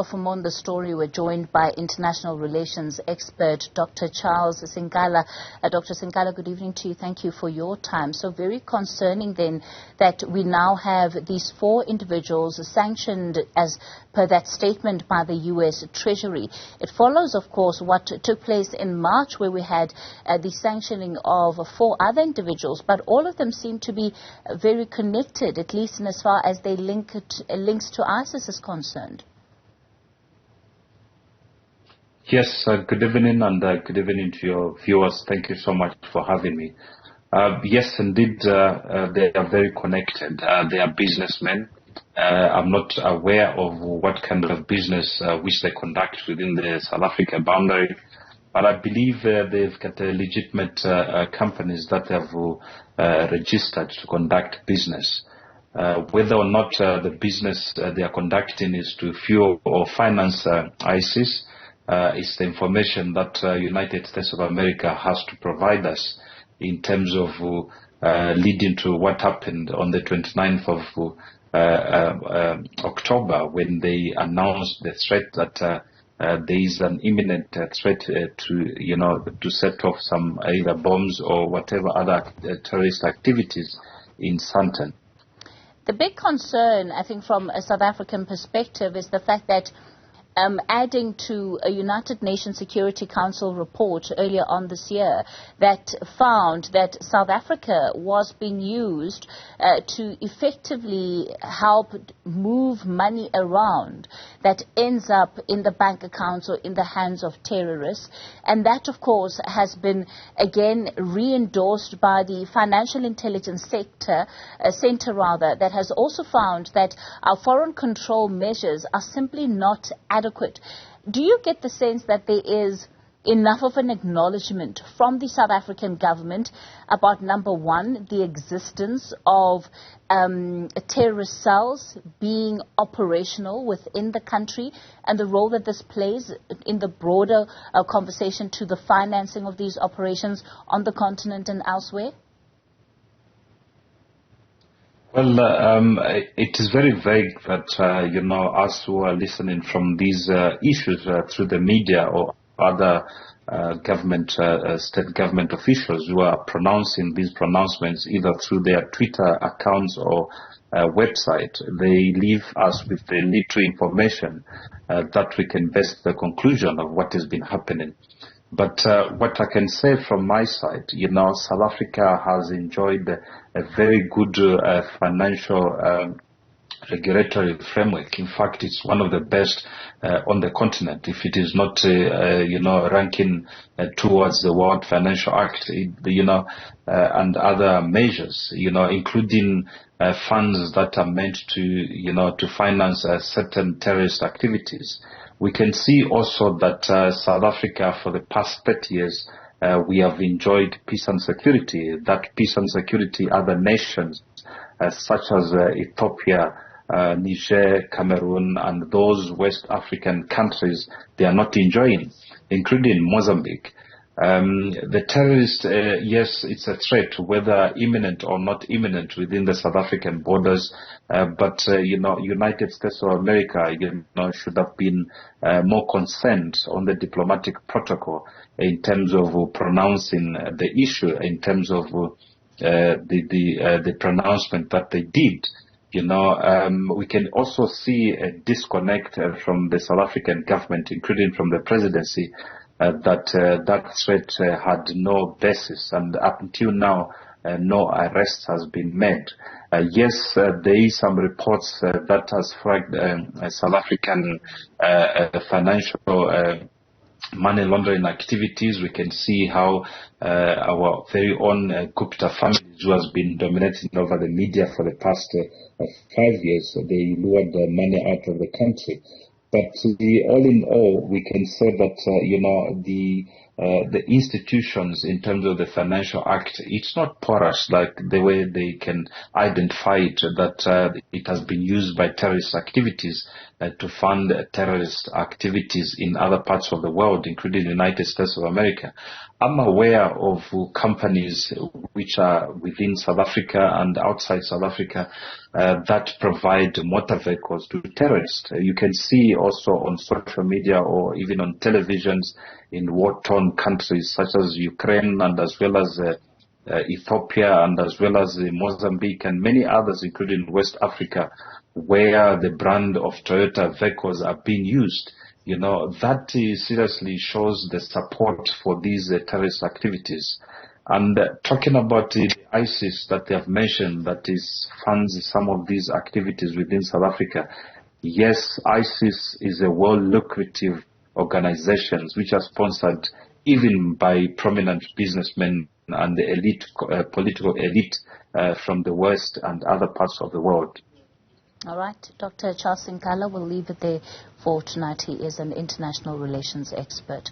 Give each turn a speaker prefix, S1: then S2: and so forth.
S1: For more on the story, we're joined by international relations expert Dr. Charles Sinkala. Dr. Sinkala, good evening to you. Thank you for your time. So very concerning then that we now have these 4 individuals sanctioned as per that statement by the US Treasury. It follows, of course, what took place in March, where we had the sanctioning of 4 other individuals, but all of them seem to be very connected, at least in as far as they links to ISIS is concerned.
S2: Yes, good evening, and good evening to your viewers. Thank you so much for having me. Yes, indeed, they are very connected. They are businessmen. I'm not aware of what kind of business which they conduct within the South African boundary, but I believe they've got legitimate companies that have registered to conduct business. Whether or not the business they are conducting is to fuel or finance ISIS, is the information that United States of America has to provide us in terms of leading to what happened on the 29th of October, when they announced the threat that there is an imminent threat to set off some either bombs or whatever other terrorist activities in Sandton.
S1: The big concern, I think, from a South African perspective is the fact that adding to a United Nations Security Council report earlier on this year that found that South Africa was being used to effectively help move money around that ends up in the bank accounts or in the hands of terrorists. And that, of course, has been, again, re-endorsed by the Financial Intelligence Center that has also found that our foreign control measures are simply not adequate. Do you get the sense that there is enough of an acknowledgement from the South African government about, number one, the existence of terrorist cells being operational within the country and the role that this plays in the broader conversation to the financing of these operations on the continent and elsewhere?
S2: Well, it is very vague that, us who are listening from these issues through the media or other state government officials who are pronouncing these pronouncements either through their Twitter accounts or website, they leave us with the little information that we can base the conclusion of what has been happening. But what I can say from my side, South Africa has enjoyed a very good financial regulatory framework. In fact, it's one of the best on the continent. If it is not, ranking towards the World Financial Act, and other measures, including funds that are meant to finance certain terrorist activities. We can see also that South Africa, for the past 30 years, we have enjoyed peace and security. That peace and security, other nations such as Ethiopia, Niger, Cameroon, and those West African countries, they are not enjoying, including Mozambique. The terrorists, yes, it's a threat, whether imminent or not imminent within the South African borders. But United States of America, should have been more concerned on the diplomatic protocol in terms of pronouncing the issue, in terms of the pronouncement that they did. We can also see a disconnect from the South African government, including from the presidency, that threat had no basis, and up until now, no arrest has been made. Yes, there is some reports that has flagged South African financial money laundering activities. We can see how our very own Gupta family, who has been dominating over the media for the past 5 years, they lured the money out of the country. But all in all, we can say that, the the institutions in terms of the Financial Act, it's not porous like the way they can identify it, that it has been used by terrorist activities to fund terrorist activities in other parts of the world, including the United States of America. I'm aware of companies which are within South Africa and outside South Africa that provide motor vehicles to terrorists. You can see also on social media or even on televisions in war-torn countries such as Ukraine and as well as Ethiopia and as well as Mozambique and many others, including West Africa, where the brand of Toyota vehicles are being used. That seriously shows the support for these terrorist activities. And talking about the ISIS that they have mentioned, that is funds some of these activities within South Africa. Yes, ISIS is a well lucrative organizations which are sponsored even by prominent businessmen and the elite, political elite from the West and other parts of the world.
S1: All right. Dr. Charles Sinkala, will leave it there for tonight. He is an international relations expert.